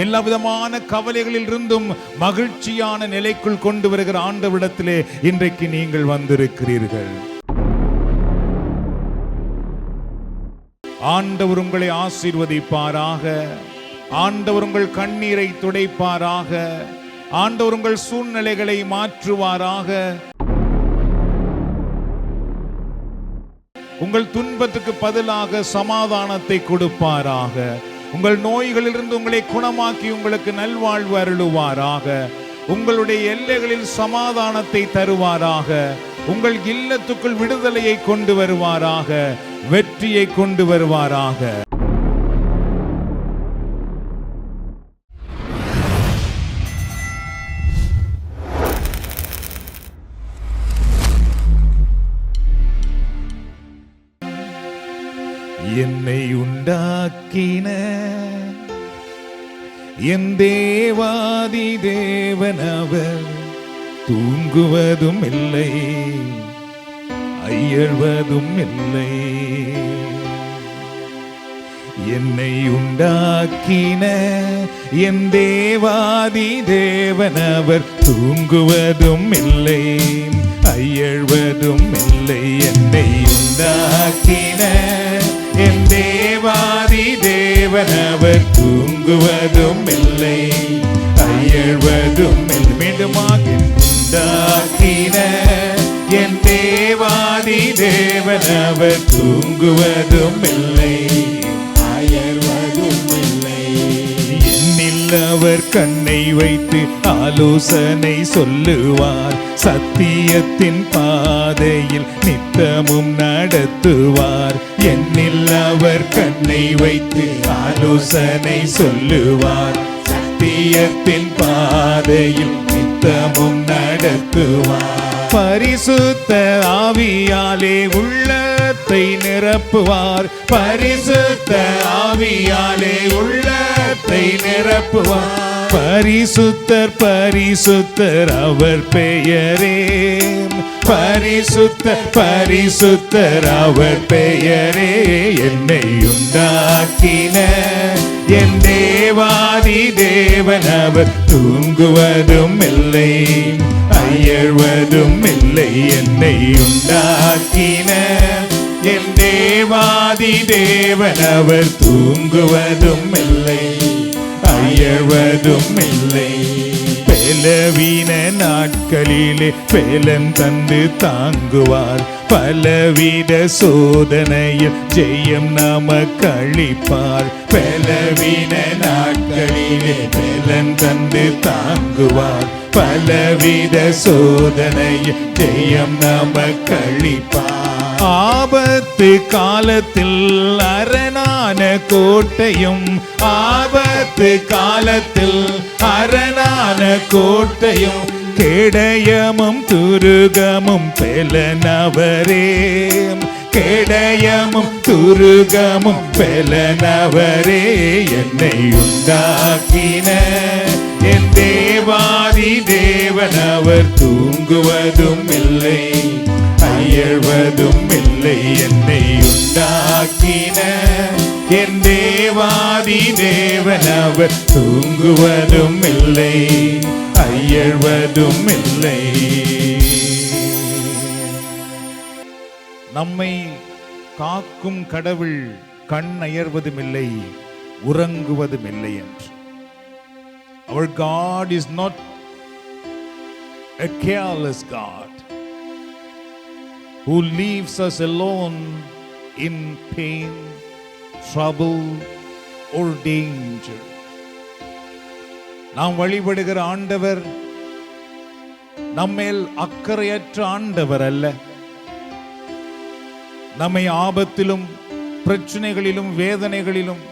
எல்லா விதமான கவலைகளில் இருந்தும் மகிழ்ச்சியான நிலைக்குள் கொண்டு வருகிற ஆண்டவரிடத்திலே இன்றைக்கு நீங்கள் வந்திருக்கிறீர்கள். ஆண்டவர் உங்களை ஆசீர்வதிப்பாராக. ஆண்டவர் உங்கள் கண்ணீரை துடைப்பாராக. ஆண்டவர் உங்கள் சூழ்நிலைகளை மாற்றுவாராக. உங்கள் துன்பத்துக்கு பதிலாக சமாதானத்தை கொடுப்பாராக. உங்கள் நோய்களிலிருந்து உங்களை குணமாக்கி உங்களுக்கு நல்வாழ்வு அருளுவாராக. உங்களுடைய எல்லைகளில் சமாதானத்தை தருவாராக. உங்கள் இல்லத்துக்குள் விடுதலையை கொண்டு வருவாராக. வெற்றியை கொண்டு வருவாராக. என்னை உண்டாக்கின என் தேவாதி தேவனவர் தூங்குவதும் இல்லை, அயர்வதும் இல்லை. என்னை உண்டாக்கின என் தேவாதி தேவனவர் தூங்குவதும் இல்லை, அயர்வதும் இல்லை. என்னை உண்டாக்கின என் தேவாதி தேவனவர் தூங்குவதும் இல்லை, அயர்வதும் இல்லை. மீண்டுமாக உண்டாக்கின என் தேவாதி தேவனவர் தூங்குவதும் இல்லை, அயர்வதும் இல்லை. என்னில் அவர் கண்ணை வைத்து ஆலோசனை சொல்லுவார், சத்தியத்தின் பாதையில் நித்தமும் நடத்துவார். என்னில் அவர் கண்ணை வைத்து ஆலோசனை சொல்லுவார், சத்தியத்தின் பாதையில் நித்தமும் நடத்துவார். பரிசுத்த ஆவியாலே உள்ளத்தை நிரப்புவார், பரிசுத்த ஆவியாலே உள்ளத்தை நிரப்புவார். பரிசுத்தர் பரிசுத்தர் அவர் பெயரே, பரிசுத்தர் பரிசுத்தர் அவர் பெயரே. என்னை உண்டாக்கின என் தேவாதி தேவனவர் தூங்குவதும் இல்லை, அயர்வதும் இல்லை. என்னை உண்டாக்கின என் தேவாதி தேவனவர் தூங்குவதும் இல்லை, அயர்வதும் இல்லை. பலவீன நாட்களிலே பேலன் தந்து தாங்குவார், பலவித சோதனையில் ஜெயம் நமக்கு அளிப்பார். பலவீன நாட்களிலே பேலன் தந்து தாங்குவார், பலவித சோதனையில் ஜெயம் நமக்கு அளிப்பார். ஆபத்து காலத்தில் அரணான கோட்டையும், ஆபத்து காலத்தில் அரணான கோட்டையும், கேடயமும் துருகமும் பெலனவரே, கேடயமும் துருகமும் பெலனவரே. என்னை உண்டாக்கின என் தேவாதி தேவனவர் தூங்குவதும் இல்லை, அயர்வதும் இல்லை. என்னை உண்டாக்கின என் தேவாதி தேவனவர் தூங்குவதும் இல்லை, அயர்வதும் இல்லை. நம்மை காக்கும் கடவுள் கண் அயர்வதும் இல்லை, உறங்குவதும் இல்லை என்று. Our God is not a careless God who leaves us alone in pain, trouble or danger. நாம் வழிபடுகிற ஆண்டவர் நம்மேல் அக்கறையற்ற ஆண்டவர் அல்ல. நம்மை ஆபத்திலும் பிரச்சனைகளிலும் வேதனைகளிலும்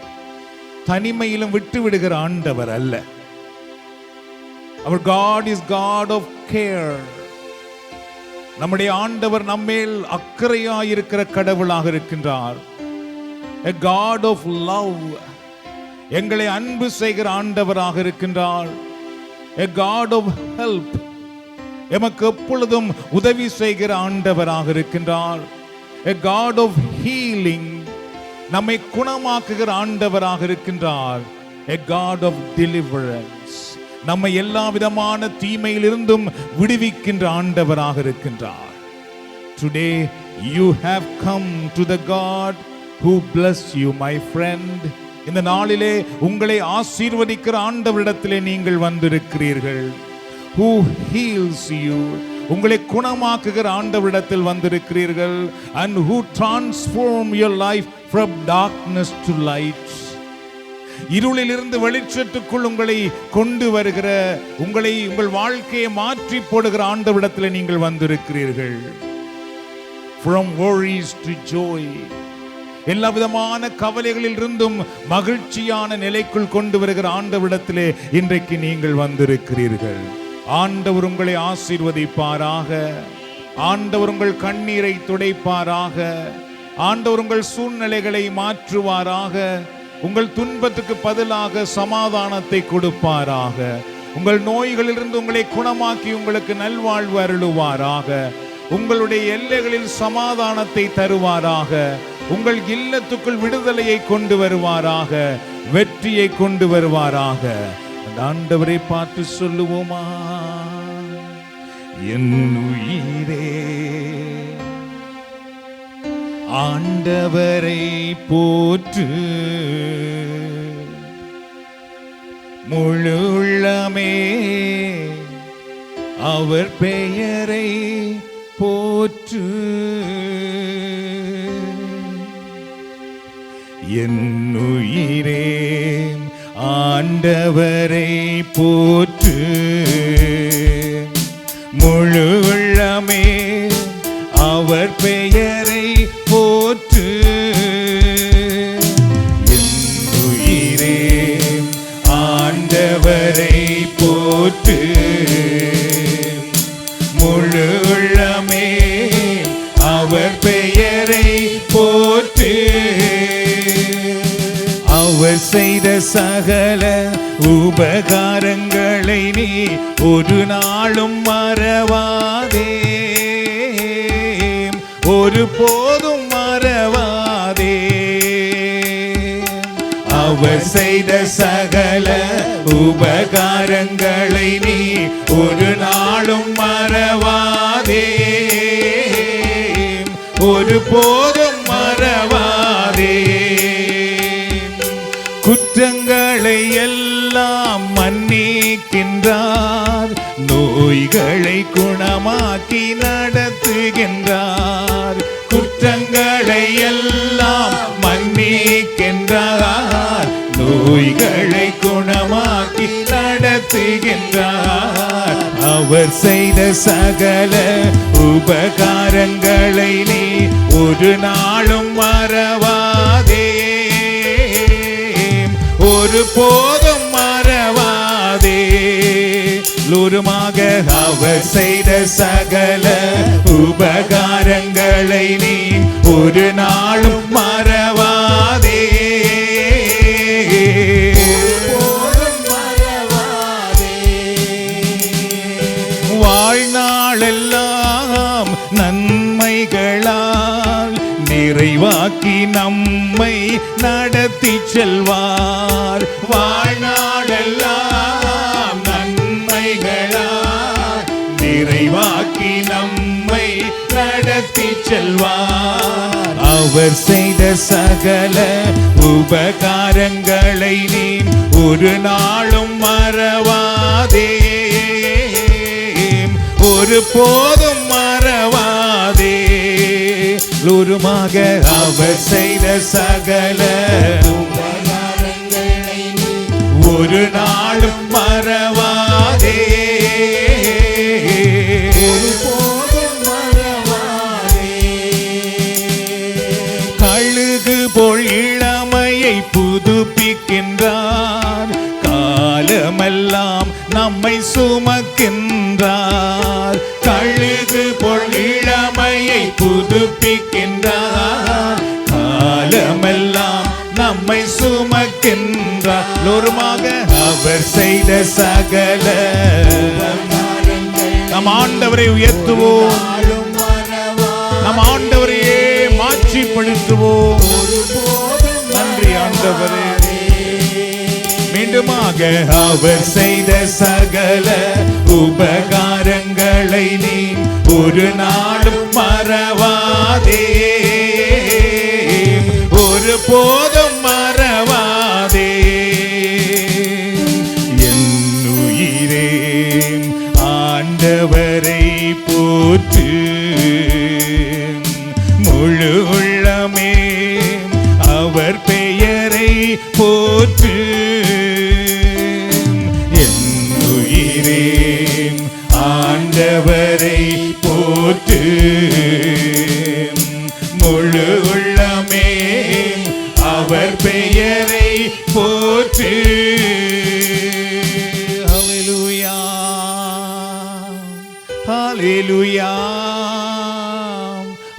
தனிமையிலும் விட்டு விடுகிற ஆண்டவர் அல்ல. Our God is God of care. நம்முடைய ஆண்டவர் நம்மேல் அக்கறையாயிருக்கிற கடவுளாக இருக்கின்றார். A God of love. எங்களை அன்பு செய்கிற ஆண்டவராக இருக்கின்றார். A God of help. எமக்கு எப்பொழுதும் உதவி செய்கிற ஆண்டவராக இருக்கின்றார். A God of healing. நம்மை குணமாக்குகிற ஆண்டவராக இருக்கின்றார். a God of deliverance. நம்மை எல்லா விதமான தீமையிலிருந்தும் விடுவிக்கின்ற ஆண்டவராக இருக்கின்றார். Today you have come to the God who bless you, my friend. இந்த நாளிலே உங்களை ஆசீர்வதிக்கிற ஆண்டவரிடத்திலே நீங்கள் வந்திருக்கிறீர்கள். Who heals you, உங்களை குணமாக்குகிற ஆண்டவரிடத்தில் வந்திருக்கிறீர்கள். And who transform your life from darkness to light. இருளிலிருந்து வெளிச்சத்துக்குள் உங்களை கொண்டு வருகிற, உங்கள் வாழ்க்கையை மாற்றி போடுகிற ஆண்டவரிடத்தில் நீங்கள் வந்திருக்கிறீர்கள். From worries to joy, எல்லா விதமான கவலைகளில் இருந்தும் மகிழ்ச்சியான நிலைக்குள் கொண்டு வருகிற ஆண்டவரிடத்திலே இன்றைக்கு நீங்கள் வந்திருக்கிறீர்கள். ஆண்டவர் உங்களை ஆசீர்வதிப்பாராக. ஆண்டவர் உங்கள் கண்ணீரை துடைப்பாராக. ஆண்டவர் உங்கள் சூழ்நிலைகளை மாற்றுவாராக. உங்கள் துன்பத்துக்கு பதிலாக சமாதானத்தை கொடுப்பாராக. உங்கள் நோய்களிலிருந்து உங்களை குணமாக்கி உங்களுக்கு நல்வாழ்வு அருளுவாராக. உங்களுடைய எல்லைகளில் சமாதானத்தை தருவாராக. உங்கள் இல்லத்துக்குள் விடுதலையை கொண்டு வருவாராக. வெற்றியை கொண்டு வருவாராக. ஆண்டவரை பார்த்து சொல்லுவோமா? என் உயிரே ஆண்டவரை போற்று, முழு உள்ளமே அவர் பெயரை போற்று. என் உயிரே ஆண்டவரை போற்று, முழு உள்ளமே அவர் பெயரை போற்று. என் உயிரே ஆண்டவரை போற்று, முழு உள்ளமே அவர் பெயரை போற்று. அவர் செய்த சகல உபகாரங்களை நீ ஒரு நாளும் மறவாதே, ஒரு போதும் மறவாதே. அவர் செய்த சகல உபகாரங்களை நீ ஒரு நாளும் மறவாதே, ஒரு போதும் மறவாதே. குற்றங்களை எல்லாம் மன்னிக்கின்றார், நோய்களை குணமாக்கி நடத்துகின்றார். குற்றங்களை எல்லாம் மன்னிக்கின்றார், நோய்களை குணமாக்கி நடத்துகின்றார். அவர் செய்த சகல உபகாரங்களை நீ ஒரு நாளும் மறவாதே, ஒரு போதும் மறவாதே. லூருமாக அவர் செய்த சகல உபகாரங்களை நீ ஒரு நாளும் மறவாதே, வாழ்நாளெல்லாம் நன்மைகளால் நிறைவாக்கி நம்மை நடத்தி செல்வார். வாழ்நாளெல்லாம் நன்மைகளால் நிறைவாக்கி நம்மை நடத்தி செல்வார். அவர் செய்த சகல உபகாரங்களை நீ ஒரு நாளும் மறவாதே, ஒரு போதும் மறவாதே. லூருமாக அவர் செய்த சகல உபகாரங்களை ஒரு நாளும் மறவாதே, ஒரு போதும் மறவாதே. கழுகு போல் இளமையை புதுப்பிக்கின்றார், காலமெல்லாம் நம்மை சுமக்கின்றார். கழுகு போல் இளமையை புதுப்பிக்கின்றார், காலமெல்லாம் நம்மை சுமக்கின்றார். லோருமாக அவர் செய்த சகல நம் ஆண்டவரை உயர்த்துவோம், நம் ஆண்டவரையே மாற்றிப்படுத்துவோம். நன்றி ஆண்டவரே. சொல்லுமாக அவர் செய்த சகல உபகாரங்களை நீ ஒரு நாளும் மறவாதே, ஒரு போதும் மறவாதே. என் உயிரே ஆண்டவரை போற்று, முழு உள்ளமே அவர் பெயரை போற்று. என் உயிரே ஆண்டவரை போற்று, முழு உள்ளமே அவர் பெயரை போற்று. ஹல்லேலூயா, ஹல்லேலூயா,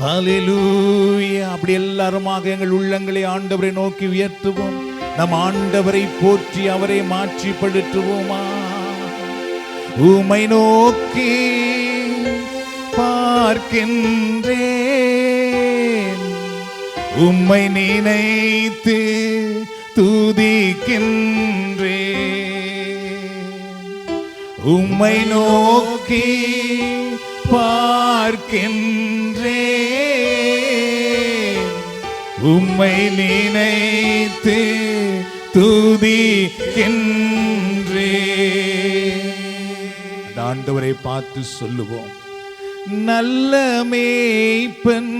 ஹல்லேலூயா. அப்படி எல்லாருமாக எங்கள் உள்ளங்களை ஆண்டவரை நோக்கி உயர்த்துவோம். நம் ஆண்டவரை போற்றி அவரை மாற்றிப்படுத்துவோமா? உம்மை நோக்கி பார்க்கின்றேன், உம்மை நினைத்து துதிக்கின்றேன். உம்மை நோக்கி பார்க்கின்றேன், உம்மை நினைத்து துதிக்கின்றேன். ஆண்டவரை பார்த்து சொல்லுவோம், நல்ல மேய்ப்பன்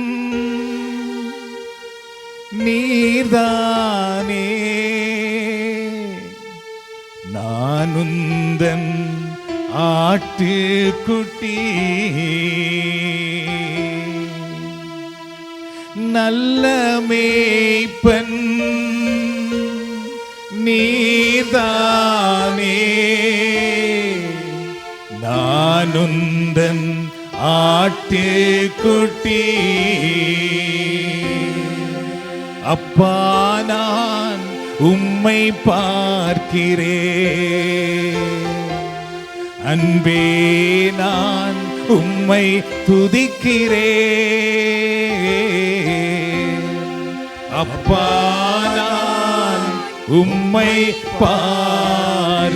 நீர்தானே, நான் உந்தன் ஆட்டுக்குட்டி. நல்ல மேய்ப்பன் நீர்தானே, நான் உந்தன் ஆட்டுக்குட்டி. அப்பா நான் உம்மை பார்க்கிறேன், அன்பே நான் உம்மை துதிக்கிறேன். அப்பா நான் உம்மை பார்க்கிறேன்.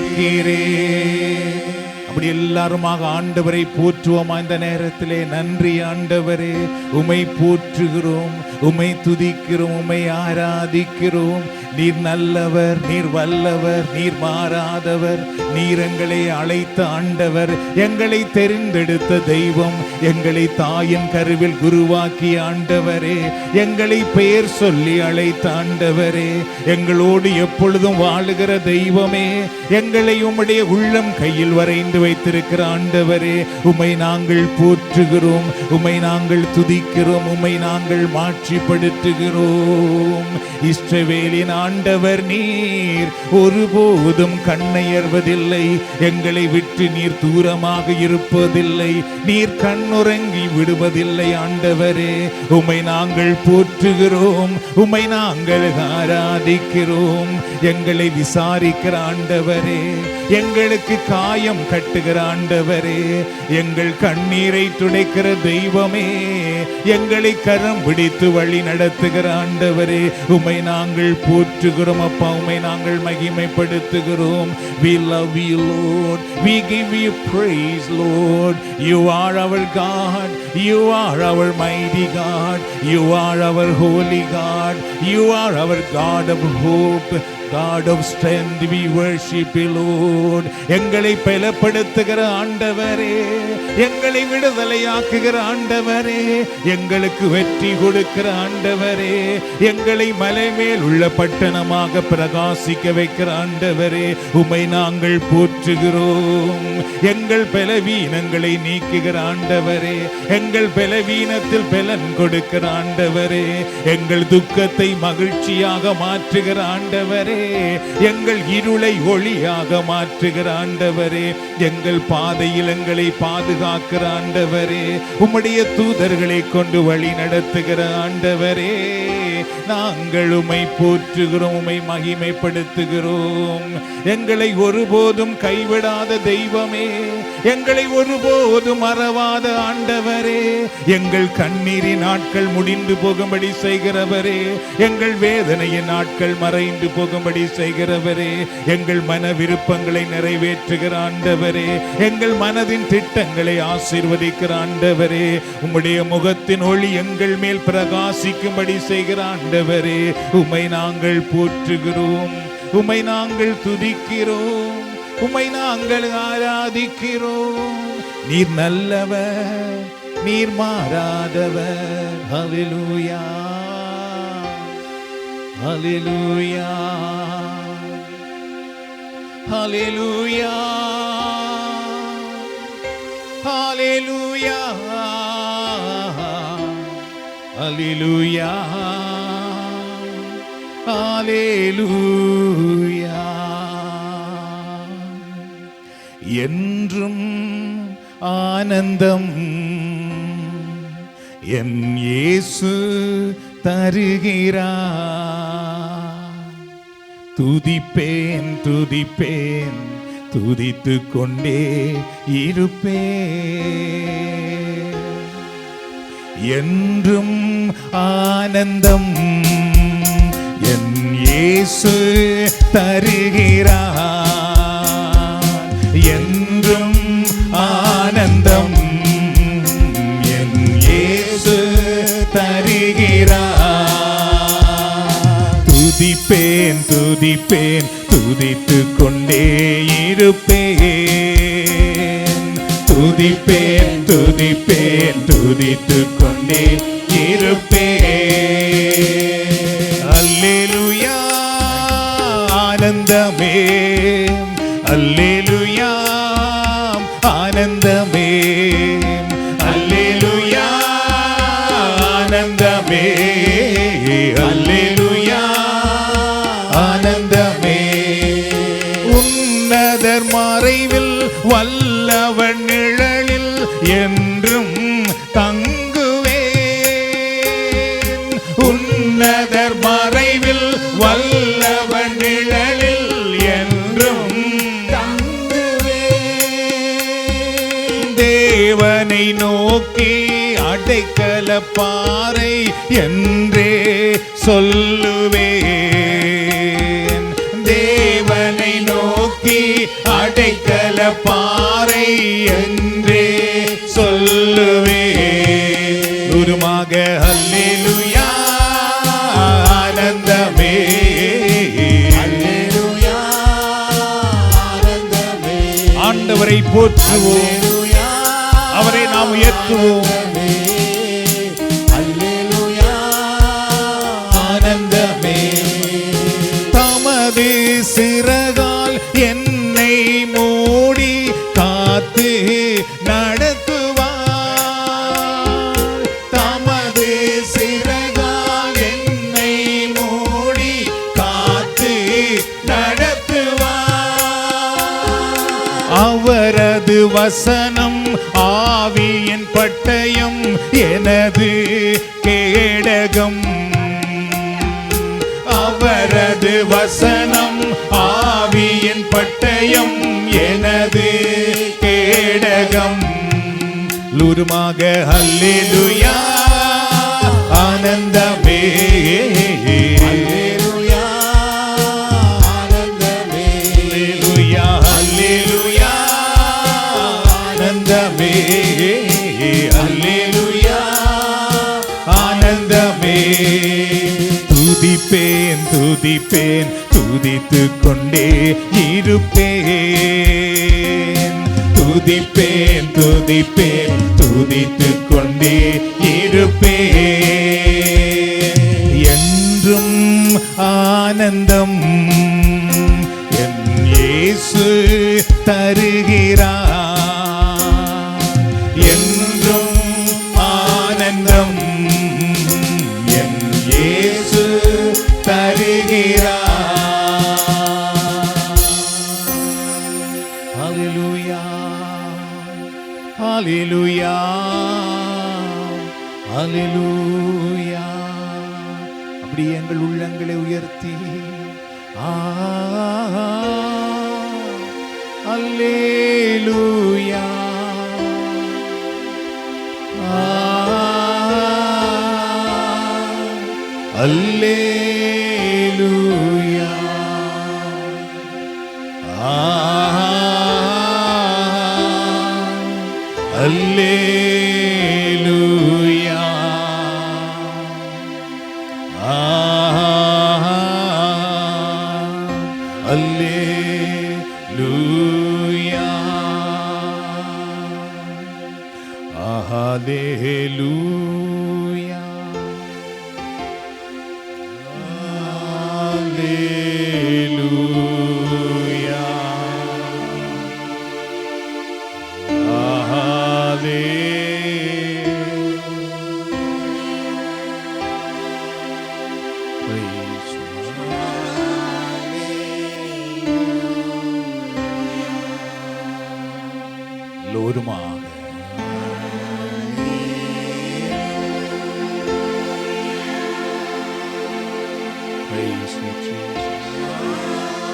அப்படி எல்லாருமாக ஆண்டவரை போற்றுவோமா? இந்த நேரத்திலே நன்றி ஆண்டவரே, உம்மை போற்றுகிறோம், உம்மை துதிக்கிறோம், உம்மை ஆராதிக்கிறோம். நீர் நல்லவர், நீர் வல்லவர், நீர் மாறாதவர். நீர் எங்களை அழைத்த ஆண்டவர், எங்களை தெரிந்தெடுத்த தெய்வம், எங்களை தாயின் கருவில் குருவாக்கிய ஆண்டவரே, எங்களை பெயர் சொல்லி அழைத்த ஆண்டவரே, எங்களோடு எப்பொழுதும் வாழுகிற தெய்வமே, எங்களை உம்முடைய உள்ளம் கையில் வரைந்து வைத்திருக்கிற ஆண்டவரே, உம்மை நாங்கள் போற்றுகிறோம், உம்மை நாங்கள் துதிக்கிறோம், உம்மை நாங்கள் மாட்சிப்படுத்துகிறோம். இஸ்ரவேலின் ஆண்டவர் நீர், ஒருபோதும் கண்ணையர்வதில்லை, எங்களை விட்டு நீர் தூரமாக இருப்பதில்லை, நீர் கண்ணுறங்கி விடுவதில்லை ஆண்டவரே. உம்மை நாங்கள் போற்றுகிறோம், உம்மை நாங்கள் ஆராதிக்கிறோம். எங்களை விசாரிக்கிற ஆண்டவரே, எங்களுக்கு காயம் கட்டுகிற ஆண்டவரே, எங்கள் கண்ணீரை துடைக்கிற தெய்வமே, எங்களை கரம் பிடித்து வழி நடத்துகிற ஆண்டவரே, உம்மை நாங்கள் போற்றுகிறோம் அப்பா, உம்மை நாங்கள் மகிமைப்படுத்துகிறோம். We love you Lord, we give you praise Lord. You are our God, you are our mighty God, you are our holy God, you are our God of hope, God of strength. We worship you Lord. எங்களை பலப்படுத்துகிற ஆண்டவரே, எங்களை விடுதலையாக்குகிற ஆண்டவரே, எங்களுக்கு வெற்றி கொடுக்கிற ஆண்டவரே, எங்களை மலை மேல் உள்ள பட்டணமாக பிரகாசிக்க வைக்கிற ஆண்டவரே, உம்மை நாங்கள் போற்றுகிறோம். எங்கள் பலவீனங்களை நீக்குகிற ஆண்டவரே, எங்கள் பலவீனத்தில் பலன் கொடுக்கிற ஆண்டவரே, எங்கள் துக்கத்தை மகிழ்ச்சியாக மாற்றுகிற ஆண்டவரே, எங்கள் இருளை ஒளியாக மாற்றுகிற ஆண்டவரே, எங்கள் பாதையில் எங்களை பாதுகாக்கிற ஆண்டவரே, உம்முடைய தூதர்களை கொண்டு வழி நடத்துகிற ஆண்டவரே, நாங்கள் உம்மை போற்றுகிறோம், உம்மை மகிமைப்படுத்துகிறோம். எங்களை ஒருபோதும் கைவிடாத தெய்வமே, எங்களை ஒருபோதும் மறவாத ஆண்டவரே, எங்கள் கண்ணீரின் நாட்கள் முடிந்து போகும்படி செய்கிறவரே, எங்கள் வேதனையின் நாட்கள் மறைந்து போகும்படி செய்கிறவரே, எங்கள் மன விருப்பங்களை நிறைவேற்றுகிற ஆண்டவரே, எங்கள் மனதின் திட்டங்களை ஆசீர்வதிக்கிற ஆண்டவரே, உம்முடைய முகத்தின் ஒளி எங்கள் மேல் பிரகாசிக்கும்படி செய்கிற ஆண்டவரே, உம்மை நாங்கள் போற்றுகிறோம், உம்மை நாங்கள் துதிக்கிறோம், உம்மை நாங்கள் ஆராதிக்கிறோம். நீர் நல்லவர், நீர் மாறாதவர். ஹல்லேலூயா, ஹல்லேலூயா, ஹல்லேலூயா, ஹல்லேலூயா, ஹல்லேலூயா, ஹல்லேலூயா. என்றும் ஆனந்தம் என் இயேசு தருகிறார். துதிப்பேன் துதிப்பேன் துதித்து கொண்டே இருப்பேன். என்றும் ஆனந்தம் என் இயேசு தருகிறார். என்றும் ஆனந்தம் என் இயேசு தருகிறார். துதிப்பேன் துதிப்பேன் துதித்து கொண்டே இருப்பேன். துதிப்பேன் துதிப்பேன் துதித்து கொண்டே இருப்பேன். அல்லேலூயா ஆனந்தமே, அல்லேலூயா ஆனந்தமே, அல்லேலூயா ஆனந்தமே, அல்லேலூயா ஆனந்தமே. உன்னதர் மறைவில் வல்லவன் நிழலில் என்றும் தங்குவேன். உன்னதர் மறைவில் வல்லவன் நிழலில் என்றும் தங்குவேன். தேவனை நோக்கி அடைக்கல பாறை என்றே சொல்லுவேன். தேவனை நோக்கி அடைக்கல பாறை என்றே சொல்லுவேன். குருமாக அல்லேலூயா ஆனந்தமே, அல்லேலூயா ஆனந்தமே. ஆண்டவரை போற்றுவோம், அவரை நாம் உயர்த்துவோம். அல்லேலூயா ஆனந்தமே. தமது சிறகால் என்னை மூடி காத்து நடத்துவார். தமது சிறகால் என்னை மூடி காத்து நடத்துவார். அவரது வசனம் ஆவியின் பட்டயம் எனது கேடகம். அவரது வசனம் ஆவியின் பட்டயம் எனது கேடகம். லூருமாக அல்லேலூயா ஆனந்தமே, அல்லேலூயா ஆனந்தமே, அல்லேலூயா அல்லேலூயா ஆனந்தமே, அல்லேலூயா ஆனந்தமே. துதிப்பேன் துதிப்பேன் துதித்து கொண்டே இருப்பேன். துதிப்பேன் துதிப்பேன் துதித்து கொண்டே இருப்பேன். என்றும் ஆனந்தம் என் இயேசு தருகிறார். என்றும் ஆனந்தம் என் இயேசு தருகிறார். ஹல்லேலூயா ஹல்லேலூயா ஹல்லேலூயா. அப்படியே எங்கள் உள்ளங்களை உயர்த்தி அல்லேலூயா அல்லேலூயா அல்லேலூயா அல்லேலூயா அல்லேலூயா அல்லேலூயா எல்லோருமாக Praise you, Jesus.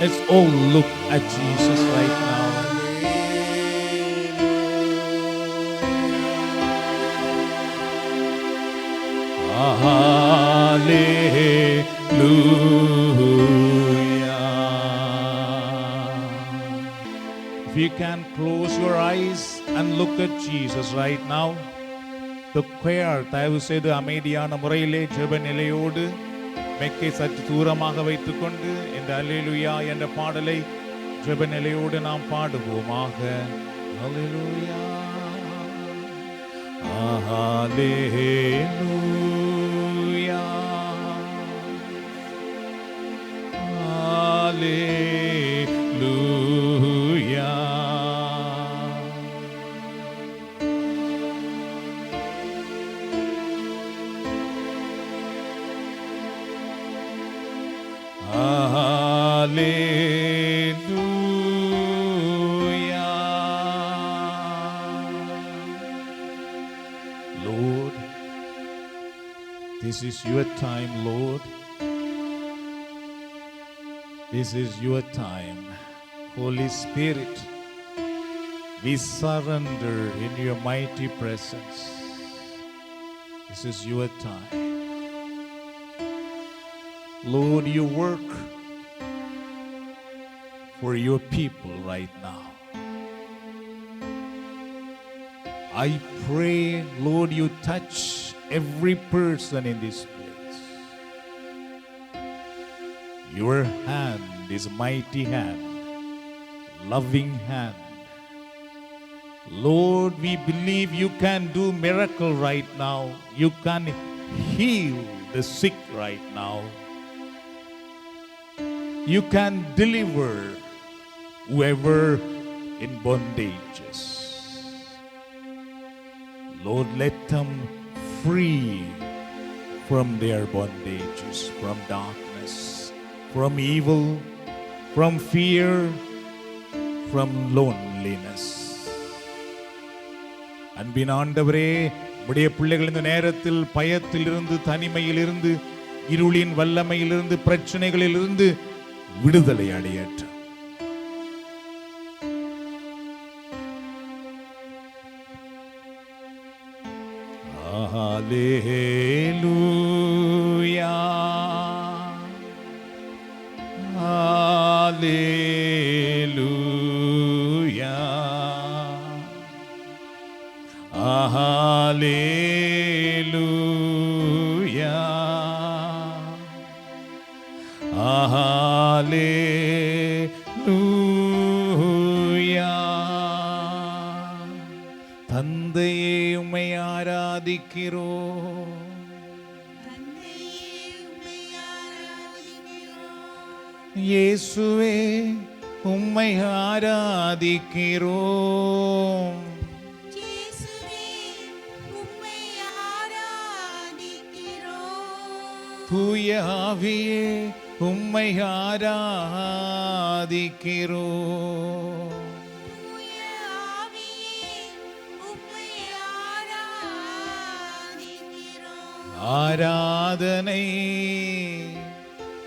Let's all look at Jesus right now. Hallelujah. If you can close your eyes and look at Jesus right now, the choir தயவு செய்து அமைதியான முறையிலே ஜெப நிலையோடு மெக்கை சற்று தூரமாக வைத்துக்கொண்டு இந்த அல்லேலூயா என்ற பாடலை ஜெப நிலையோடு நாம் பாடுவோமாக. அல்லேலூயா அல்லேலூயா அல்லேலூயா Hallelujah. Lord, this is your time, Lord. This is your time. Holy Spirit, we surrender in your mighty presence. This is your time. Lord, you work for your people right now. I pray, Lord, you touch every person in this place. Your hand is a mighty hand, loving hand. Lord, we believe you can do miracle right now. You can heal the sick right now. You can deliver whoever in bondages. Lord, let them free from their bondages, from darkness, from evil, from fear, from loneliness. அன்பின் ஆண்டவரே, உடைய பிள்ளைகள் இந்த நேரத்தில் பயத்திலிருந்து, தனிமையிலிருந்து, இருளின் வல்லமையிலிருந்து, பிரச்சனைகளிலிருந்து விடுதலை அடையட்டும். Hallelujah. Hallelujah. Hallelujah. Hallelujah. தந்தையே உம்மை ஆராதிக்கிறோம். இயேசுவே உம்மை ஆராதிக்கிறோம். தூய ஆவியே உம்மை ஆராதிக்கிறோம். ஆராதனை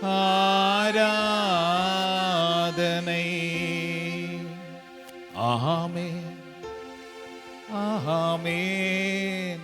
ஆராதனை. ஆமென் ஆமென்